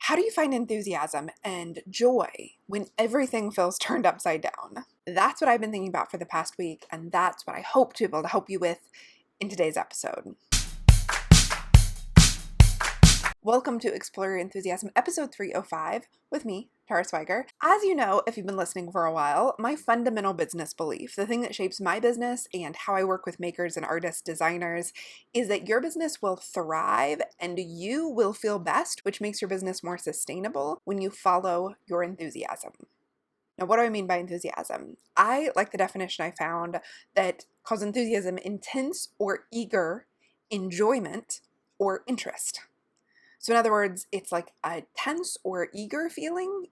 How do you find enthusiasm and joy when everything feels turned upside down? That's what I've been thinking about for the past week, and that's what I hope to be able to help you with in today's episode. Welcome to Explore Your Enthusiasm, episode 305, with me, Tara Swiger. As you know, if you've been listening for a while, my fundamental business belief, the thing that shapes my business and how I work with makers and artists, designers, is that your business will thrive and you will feel best, which makes your business more sustainable when you follow your enthusiasm. Now, what do I mean by enthusiasm? I like the definition I found that calls enthusiasm intense or eager enjoyment or interest. So in other words, it's like a intense or eager feeling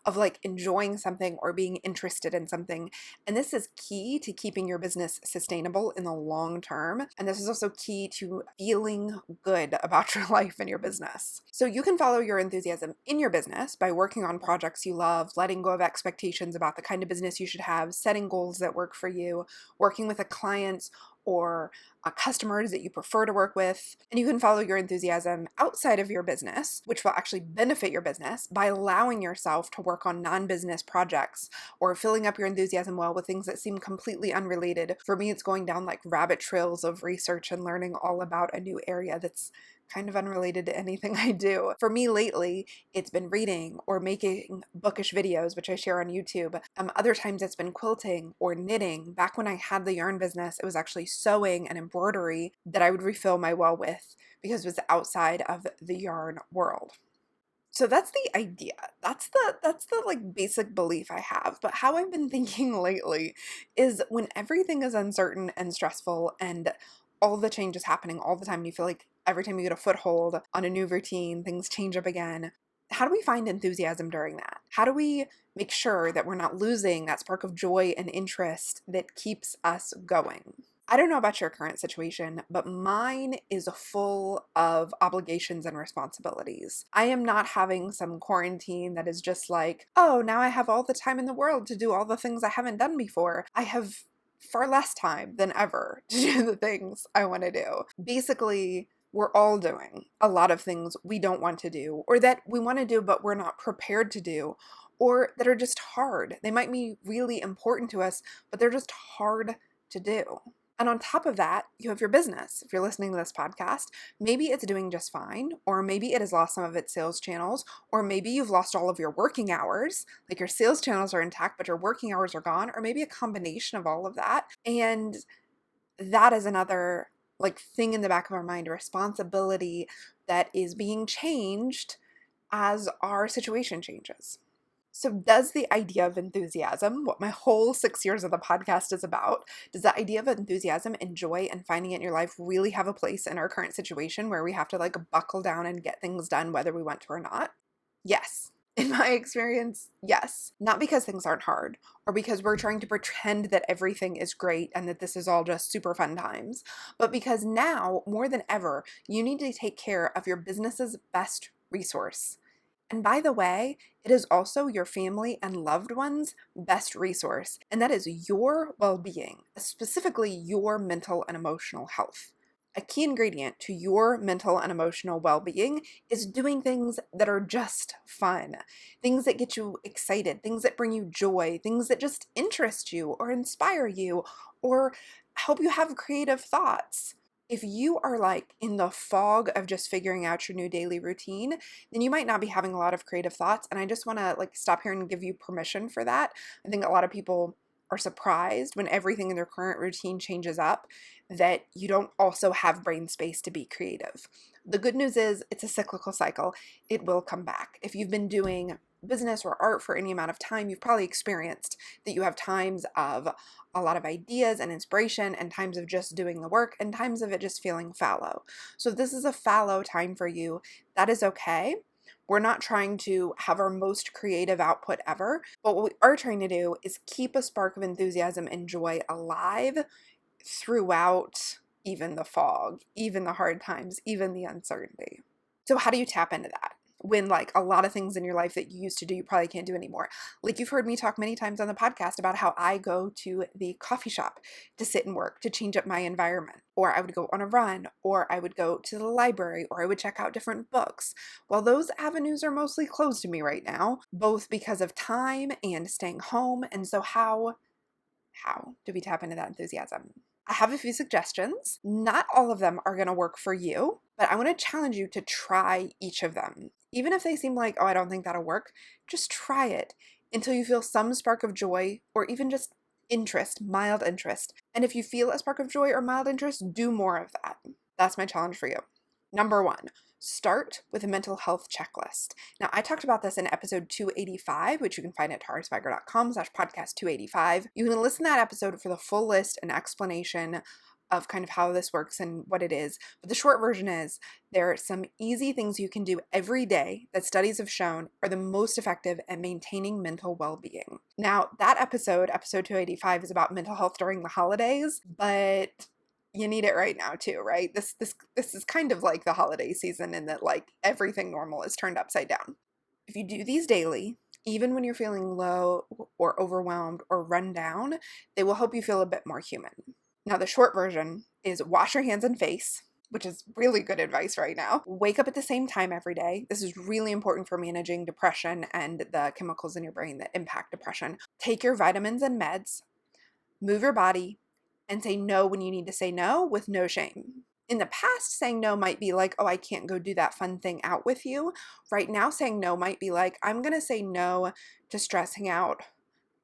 of like enjoying something or being interested in something. And this is key to keeping your business sustainable in the long term. And this is also key to feeling good about your life and your business. So you can follow your enthusiasm in your business by working on projects you love, letting go of expectations about the kind of business you should have, setting goals that work for you, working with a client or customers that you prefer to work with. And you can follow your enthusiasm outside of your business, which will actually benefit your business by allowing yourself to work on non-business projects or filling up your enthusiasm well with things that seem completely unrelated. For me, it's going down like rabbit trails of research and learning all about a new area that's kind of unrelated to anything I do. For me lately, it's been reading or making bookish videos, which I share on YouTube. Other times it's been quilting or knitting. Back when I had the yarn business, it was actually sewing and embroidery that I would refill my well with because it was outside of the yarn world. So that's the idea. That's the like basic belief I have. But how I've been thinking lately is when everything is uncertain and stressful and all the change is happening all the time, and you feel like every time you get a foothold on a new routine, things change up again. How do we find enthusiasm during that? How do we make sure that we're not losing that spark of joy and interest that keeps us going? I don't know about your current situation, but mine is full of obligations and responsibilities. I am not having some quarantine that is just like, oh, now I have all the time in the world to do all the things I haven't done before. I have far less time than ever to do the things I want to do. Basically, we're all doing a lot of things we don't want to do, or that we want to do but we're not prepared to do, or that are just hard. They might be really important to us, but they're just hard to do. And on top of that, you have your business. If you're listening to this podcast, maybe it's doing just fine, or maybe it has lost some of its sales channels, or maybe you've lost all of your working hours, like your sales channels are intact, but your working hours are gone, or maybe a combination of all of that. And that is another like thing in the back of our mind, a responsibility that is being changed as our situation changes. So does the idea of enthusiasm, what my whole 6 years of the podcast is about, does the idea of enthusiasm and joy and finding it in your life really have a place in our current situation where we have to like buckle down and get things done whether we want to or not? Yes. In my experience, yes. Not because things aren't hard or because we're trying to pretend that everything is great and that this is all just super fun times, but because now, more than ever, you need to take care of your business's best resource. And by the way, it is also your family and loved ones' best resource, and that is your well-being, specifically your mental and emotional health. A key ingredient to your mental and emotional well-being is doing things that are just fun, things that get you excited, things that bring you joy, things that just interest you or inspire you or help you have creative thoughts. If you are like in the fog of just figuring out your new daily routine, then you might not be having a lot of creative thoughts. And I just want to like stop here and give you permission for that. I think a lot of people are surprised when everything in their current routine changes up that you don't also have brain space to be creative. The good news is it's a cyclical cycle. It will come back. If you've been doing business or art for any amount of time, you've probably experienced that you have times of a lot of ideas and inspiration and times of just doing the work and times of it just feeling fallow. So if this is a fallow time for you, that is okay. We're not trying to have our most creative output ever, but what we are trying to do is keep a spark of enthusiasm and joy alive throughout even the fog, even the hard times, even the uncertainty. So how do you tap into that? when like a lot of things in your life that you used to do, you probably can't do anymore. Like you've heard me talk many times on the podcast about how I go to the coffee shop to sit and work, to change up my environment, or I would go on a run, or I would go to the library, or I would check out different books. Well, those avenues are mostly closed to me right now, both because of time and staying home. And so how do we tap into that enthusiasm? I have a few suggestions. Not all of them are going to work for you, but I want to challenge you to try each of them. Even if they seem like, oh, I don't think that'll work, just try it until you feel some spark of joy or even just interest, mild interest. And if you feel a spark of joy or mild interest, do more of that. That's my challenge for you. Number 1, start with a mental health checklist. Now, I talked about this in episode 285, which you can find at tarasweiger.com/podcast 285. You can listen to that episode for the full list and explanation of kind of how this works and what it is. But the short version is there are some easy things you can do every day that studies have shown are the most effective at maintaining mental well-being. Now, that episode 285, is about mental health during the holidays, but you need it right now too, right? This is kind of like the holiday season in that like everything normal is turned upside down. If you do these daily, even when you're feeling low or overwhelmed or run down, they will help you feel a bit more human. Now, the short version is wash your hands and face, which is really good advice right now. Wake up at the same time every day. This is really important for managing depression and the chemicals in your brain that impact depression. Take your vitamins and meds, move your body, and say no when you need to say no with no shame. In the past, saying no might be like, oh, I can't go do that fun thing out with you. Right now, saying no might be like, I'm going to say no to stressing out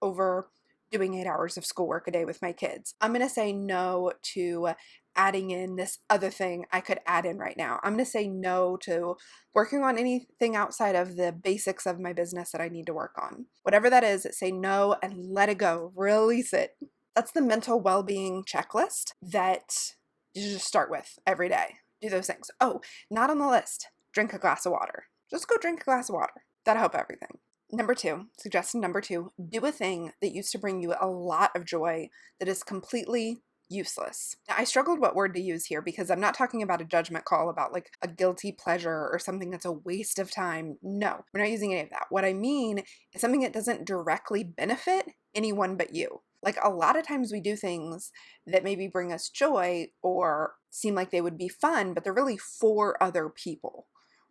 over doing 8 hours of schoolwork a day with my kids. I'm going to say no to adding in this other thing I could add in right now. I'm going to say no to working on anything outside of the basics of my business that I need to work on. Whatever that is, say no and let it go. Release it. That's the mental well-being checklist that you should just start with every day. Do those things. Oh, not on the list. Drink a glass of water. Just go drink a glass of water. That'll help everything. Suggestion number 2, do a thing that used to bring you a lot of joy that is completely useless. Now, I struggled what word to use here because I'm not talking about a judgment call about like a guilty pleasure or something that's a waste of time. No, we're not using any of that. What I mean is something that doesn't directly benefit anyone but you. Like a lot of times we do things that maybe bring us joy or seem like they would be fun, but they're really for other people,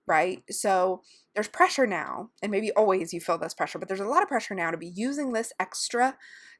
right? So there's pressure now, and maybe always you feel this pressure, but there's a lot of pressure now to be using this extra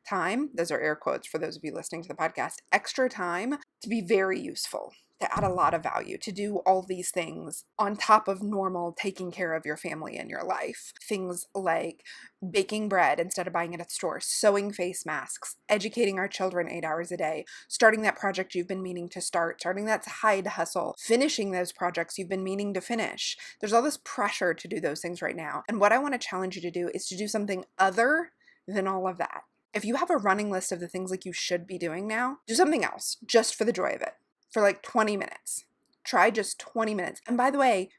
time, those are air quotes for those of you listening to the podcast, extra time to be very useful, to add a lot of value, to do all these things on top of normal taking care of your family and your life. Things like baking bread instead of buying it at the store, sewing face masks, educating our children 8 hours a day, starting that project you've been meaning to start, starting that side hustle, finishing those projects you've been meaning to finish. There's all this pressure to do those things right now. And what I want to challenge you to do is to do something other than all of that. If you have a running list of the things like you should be doing now, do something else just for the joy of it. For like 20 minutes. Try just 20 minutes. And by the way,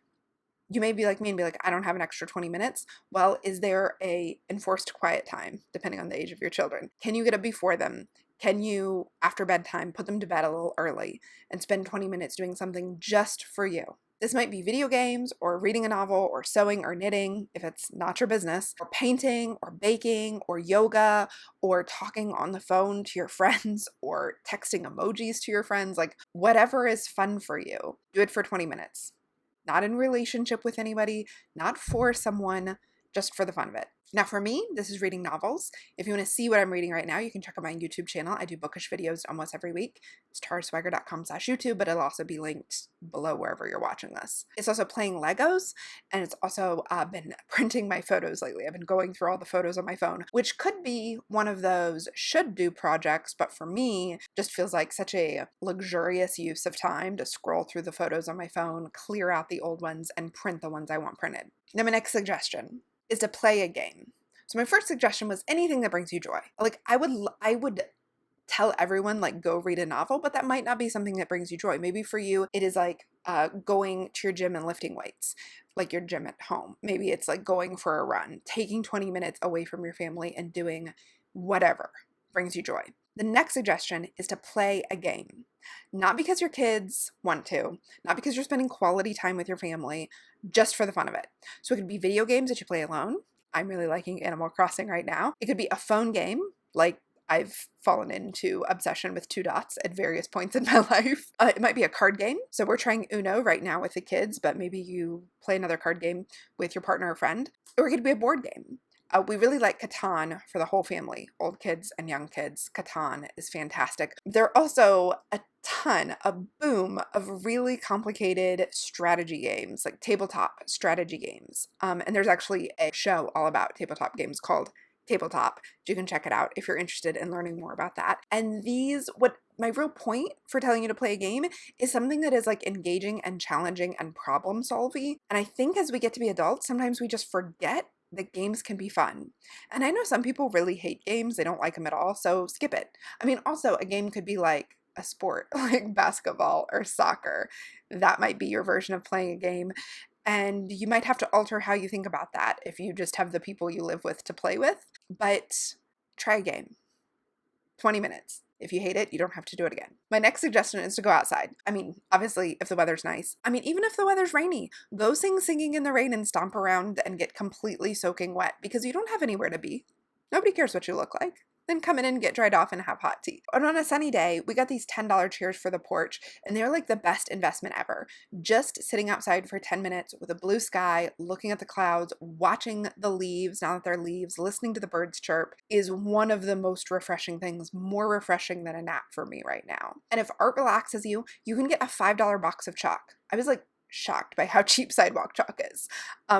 you may be like me and be like, I don't have an extra 20 minutes. Well, is there a enforced quiet time, depending on the age of your children? Can you get up before them? Can you, after bedtime, put them to bed a little early and spend 20 minutes doing something just for you? This might be video games or reading a novel or sewing or knitting if it's not your business, or painting or baking or yoga or talking on the phone to your friends or texting emojis to your friends, like whatever is fun for you. Do it for 20 minutes. Not in relationship with anybody, not for someone, just for the fun of it. Now for me, this is reading novels. If you want to see what I'm reading right now, you can check out my YouTube channel. I do bookish videos almost every week. It's tarasweiger.com/YouTube, but it'll also be linked below wherever you're watching this. It's also playing Legos, and it's also been printing my photos lately. I've been going through all the photos on my phone, which could be one of those should do projects, but for me, just feels like such a luxurious use of time to scroll through the photos on my phone, clear out the old ones, and print the ones I want printed. Now my next suggestion is to play a game. So my first suggestion was anything that brings you joy. Like I would tell everyone like go read a novel, but that might not be something that brings you joy. Maybe for you it is like going to your gym and lifting weights, like your gym at home. Maybe it's like going for a run, taking 20 minutes away from your family and doing whatever brings you joy. The next suggestion is to play a game. Not because your kids want to, not because you're spending quality time with your family, just for the fun of it. So it could be video games that you play alone. I'm really liking Animal Crossing right now. It could be a phone game, like I've fallen into obsession with two dots at various points in my life. It might be a card game. So we're trying Uno right now with the kids, but maybe you play another card game with your partner or friend. Or it could be a board game. We really like Catan for the whole family, old kids and young kids. Catan is fantastic. There are also a boom of really complicated strategy games, like tabletop strategy games. And there's actually a show all about tabletop games called Tabletop. You can check it out if you're interested in learning more about that. And what my real point for telling you to play a game is something that is like engaging and challenging and problem solving. And I think as we get to be adults, sometimes we just forget that games can be fun. And I know some people really hate games, they don't like them at all, so skip it. I mean, also, a game could be like a sport, like basketball or soccer. That might be your version of playing a game. And you might have to alter how you think about that if you just have the people you live with to play with. But try a game. 20 minutes. If you hate it, you don't have to do it again. My next suggestion is to go outside. I mean, obviously, if the weather's nice. I mean, even if the weather's rainy, go sing Singing in the Rain and stomp around and get completely soaking wet because you don't have anywhere to be. Nobody cares what you look like. Then come in and get dried off and have hot tea. And on a sunny day, we got these $10 chairs for the porch, and they're like the best investment ever. Just sitting outside for 10 minutes with a blue sky, looking at the clouds, watching the leaves, now that they're leaves, listening to the birds chirp, is one of the most refreshing things, more refreshing than a nap for me right now. And if art relaxes you, you can get a $5 box of chalk. I was like, shocked by how cheap sidewalk chalk is.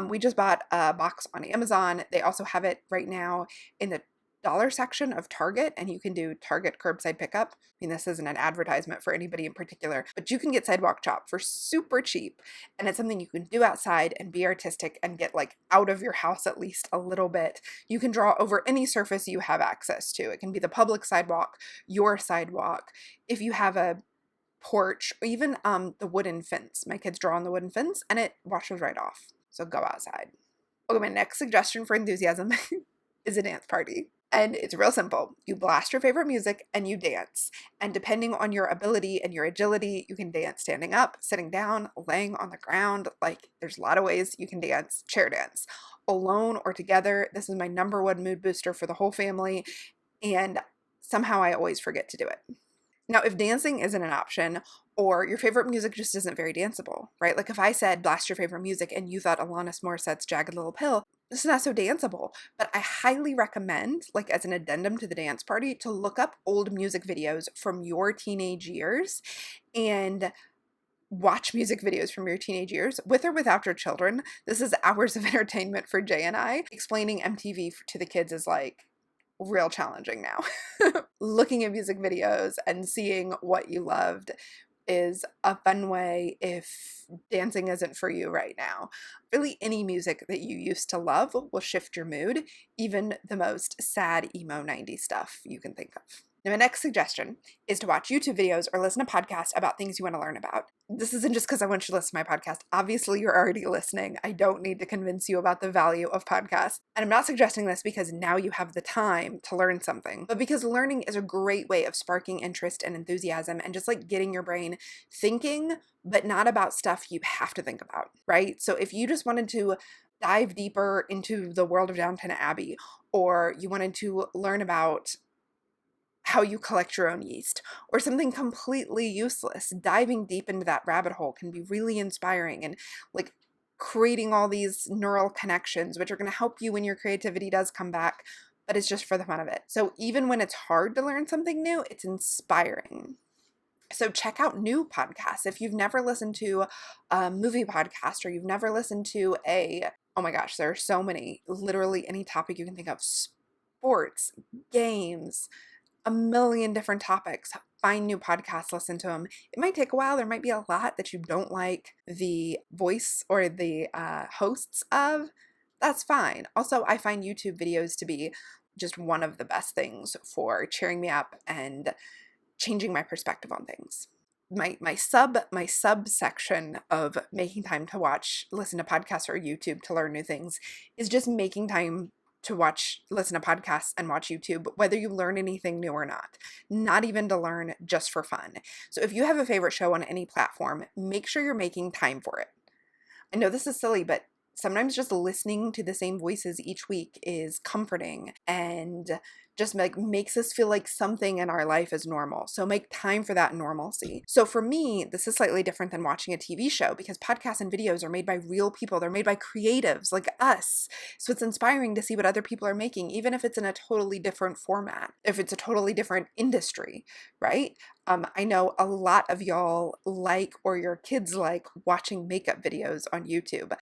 We just bought a box on Amazon. They also have it right now in the dollar section of Target, and you can do Target curbside pickup. I mean, this isn't an advertisement for anybody in particular, but you can get sidewalk chalk for super cheap, and it's something you can do outside and be artistic and get like out of your house at least a little bit. You can draw over any surface you have access to. It can be the public sidewalk, your sidewalk. If you have a porch, or even the wooden fence. My kids draw on the wooden fence and it washes right off. So go outside. Okay, my next suggestion for enthusiasm is a dance party. And it's real simple. You blast your favorite music and you dance. And depending on your ability and your agility, you can dance standing up, sitting down, laying on the ground. Like, there's a lot of ways you can dance, chair dance. Alone or together, this is my number one mood booster for the whole family. And somehow I always forget to do it. Now, if dancing isn't an option, or your favorite music just isn't very danceable, right? Like if I said blast your favorite music and you thought Alanis Morissette's Jagged Little Pill, this is not so danceable. But I highly recommend, like as an addendum to the dance party, to look up old music videos from your teenage years and watch music videos from your teenage years, with or without your children. This is hours of entertainment for Jay and I. Explaining MTV to the kids is like real challenging now. Looking at music videos and seeing what you loved is a fun way if dancing isn't for you right now. Really, any music that you used to love will shift your mood, even the most sad emo 90s stuff you can think of. Now, my next suggestion is to watch YouTube videos or listen to podcasts about things you want to learn about. This isn't just because I want you to listen to my podcast. Obviously, you're already listening. I don't need to convince you about the value of podcasts. And I'm not suggesting this because now you have the time to learn something, but because learning is a great way of sparking interest and enthusiasm and just like getting your brain thinking, but not about stuff you have to think about, right? So if you just wanted to dive deeper into the world of Downton Abbey, or you wanted to learn about how you collect your own yeast, or something completely useless, diving deep into that rabbit hole can be really inspiring and like creating all these neural connections, which are going to help you when your creativity does come back, but it's just for the fun of it. So even when it's hard to learn something new, it's inspiring. So check out new podcasts. If you've never listened to a movie podcast, or you've never listened to oh my gosh, there are so many, literally any topic you can think of, sports, games, a million different topics. Find new podcasts, listen to them. It might take a while. There might be a lot that you don't like the voice or the hosts of. That's fine. Also, I find YouTube videos to be just one of the best things for cheering me up and changing my perspective on things. My subsection of making time to listen to podcasts or YouTube to learn new things is just making time to listen to podcasts and watch YouTube, whether you learn anything new or not even to learn, just for fun. So if you have a favorite show on any platform, make sure you're making time for it. I know this is silly, but sometimes just listening to the same voices each week is comforting and just makes us feel like something in our life is normal. So make time for that normalcy. So for me, this is slightly different than watching a TV show because podcasts and videos are made by real people. They're made by creatives like us. So it's inspiring to see what other people are making, even if it's in a totally different format, if it's a totally different industry, right? I know a lot of y'all like, or your kids like, watching makeup videos on YouTube.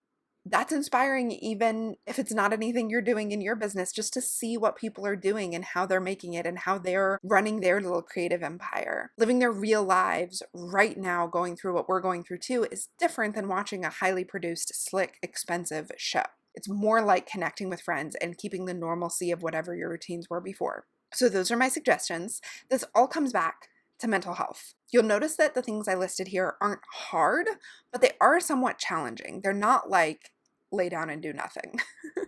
That's inspiring, even if it's not anything you're doing in your business, just to see what people are doing and how they're making it and how they're running their little creative empire. Living their real lives right now, going through what we're going through too, is different than watching a highly produced, slick, expensive show. It's more like connecting with friends and keeping the normalcy of whatever your routines were before. So those are my suggestions. This all comes back to mental health. You'll notice that the things I listed here aren't hard, but they are somewhat challenging. They're not like lay down and do nothing.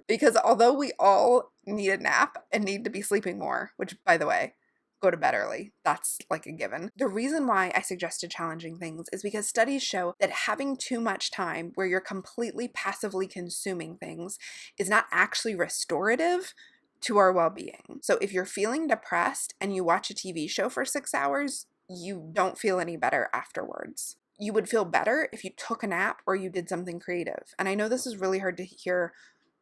Because although we all need a nap and need to be sleeping more, which, by the way, go to bed early, that's like a given. The reason why I suggested challenging things is because studies show that having too much time where you're completely passively consuming things is not actually restorative to our well-being. So if you're feeling depressed and you watch a TV show for 6 hours, you don't feel any better afterwards. You would feel better if you took a nap or you did something creative. And I know this is really hard to hear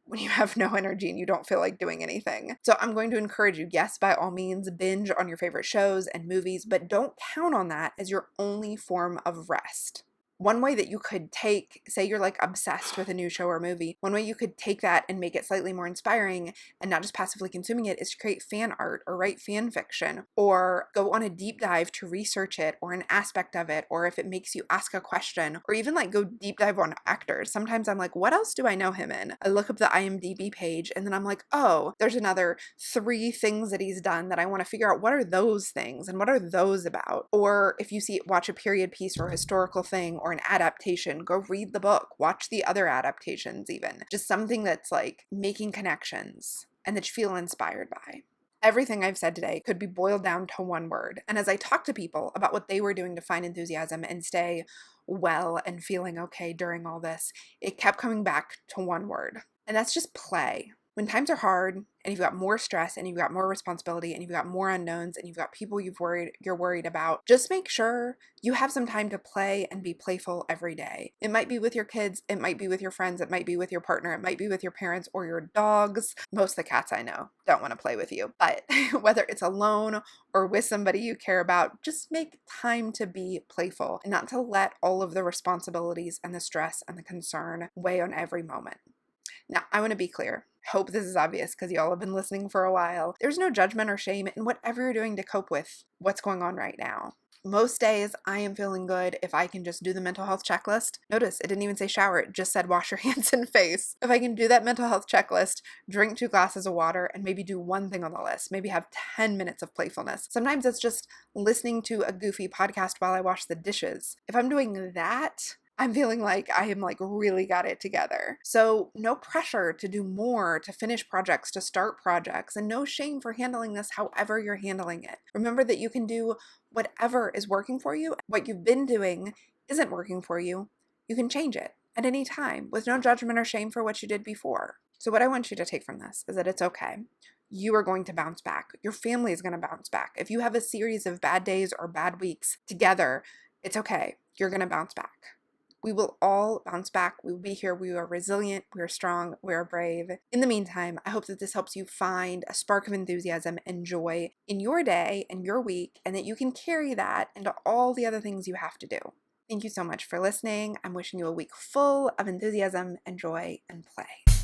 when you have no energy and you don't feel like doing anything. So I'm going to encourage you, yes, by all means, binge on your favorite shows and movies, but don't count on that as your only form of rest. One way that you could take, say you're like obsessed with a new show or movie, one way you could take that and make it slightly more inspiring and not just passively consuming it is to create fan art or write fan fiction or go on a deep dive to research it or an aspect of it, or if it makes you ask a question, or even like go deep dive on actors. Sometimes I'm like, what else do I know him in? I look up the IMDb page and then I'm like, oh, there's another 3 things that he's done that I want to figure out what are those things and what are those about. Or if you watch a period piece or a historical thing or an adaptation, go read the book, watch the other adaptations even. Just something that's like making connections and that you feel inspired by. Everything I've said today could be boiled down to one word. And as I talked to people about what they were doing to find enthusiasm and stay well and feeling okay during all this, it kept coming back to one word. And that's just play. When times are hard and you've got more stress and you've got more responsibility and you've got more unknowns and you've got people you're worried about, just make sure you have some time to play and be playful every day. It might be with your kids, it might be with your friends, it might be with your partner, it might be with your parents or your dogs. Most of the cats I know don't want to play with you, but whether it's alone or with somebody you care about, just make time to be playful and not to let all of the responsibilities and the stress and the concern weigh on every moment. Now, I want to be clear. Hope this is obvious because y'all have been listening for a while. There's no judgment or shame in whatever you're doing to cope with what's going on right now. Most days, I am feeling good if I can just do the mental health checklist. Notice, it didn't even say shower, it just said wash your hands and face. If I can do that mental health checklist, drink 2 glasses of water, and maybe do one thing on the list, maybe have 10 minutes of playfulness. Sometimes it's just listening to a goofy podcast while I wash the dishes. If I'm doing that, I'm feeling like I am like really got it together. So no pressure to do more, to finish projects, to start projects, and no shame for handling this however you're handling it. Remember that you can do whatever is working for you. What you've been doing isn't working for you. You can change it at any time with no judgment or shame for what you did before. So what I want you to take from this is that it's okay. You are going to bounce back. Your family is going to bounce back. If you have a series of bad days or bad weeks together, it's okay. You're going to bounce back. We will all bounce back. We will be here. We are resilient. We are strong. We are brave. In the meantime, I hope that this helps you find a spark of enthusiasm and joy in your day and your week, and that you can carry that into all the other things you have to do. Thank you so much for listening. I'm wishing you a week full of enthusiasm and joy and play.